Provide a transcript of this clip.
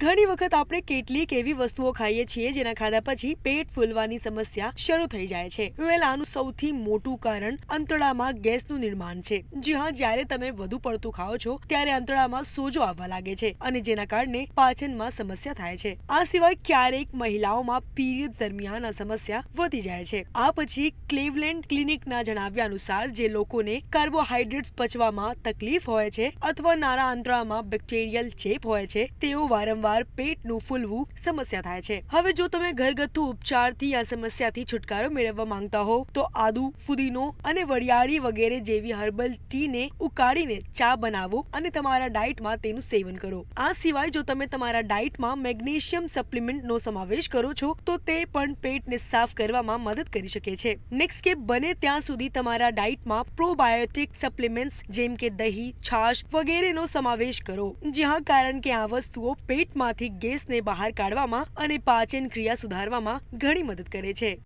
ઘણી વખત આપણે કેટલીક એવી વસ્તુઓ ખાઈએ છીએ જેના ખાધા પછી પેટ ફૂલવાની સમસ્યા શરૂ થઈ જાય છે. આનું સૌથી મોટું કારણ આંતરડામાં ગેસનું નિર્માણ છે. જી હા, જ્યારે તમે વધુ પડતું ખાઓ છો ત્યારે આંતરડામાં સોજો આવવા લાગે છે અને જેના કારણે પાચનમાં સમસ્યા થાય છે. આ સિવાય ક્યારેક મહિલાઓમાં પીરિયડ દરમિયાન આ સમસ્યા વધી જાય છે. આ પછી ક્લેવલેન્ડ ક્લિનિકના જણાવ્યા અનુસાર જે લોકોને કાર્બોહાઈડ્રેટ્સ પચવામાં તકલીફ હોય છે અથવા નાના આંતરડામાં બેક્ટેરિયલ ચેપ હોય છે તેઓ વારંવાર પેટનું ફૂલવું સમસ્યા થાય છે. હવે જો તમે ઘરગથ્થુ ઉપચારથી આ સમસ્યાથી છુટકારો મેળવવા માંગતા હો તો આદુ, ફુદીનો અને વરિયાળી વગેરે જેવી હર્બલ ટીને ઉકાળીને ચા બનાવો અને તમારા ડાયટમાં તેનું સેવન કરો. આ સિવાય જો તમે તમારા ડાયટમાં મેગ્નેશિયમ સપ્લિમેન્ટનો સમાવેશ કરો છો તો તે પણ પેટને સાફ કરવામાં મદદ કરી શકે છે. નેક્સ્ટ કે બને ત્યાં સુધી તમારા ડાયટમાં પ્રોબાયોટિક સપ્લિમેન્ટ્સ જેમ કે દહીં, છાશ વગેરેનો સમાવેશ કરો. જી હા, કારણ કે આ વસ્તુઓ પેટમાંથી ગેસને બહાર કાઢવામાં અને પાચન ક્રિયા સુધારવામાં ઘણી મદદ કરે છે.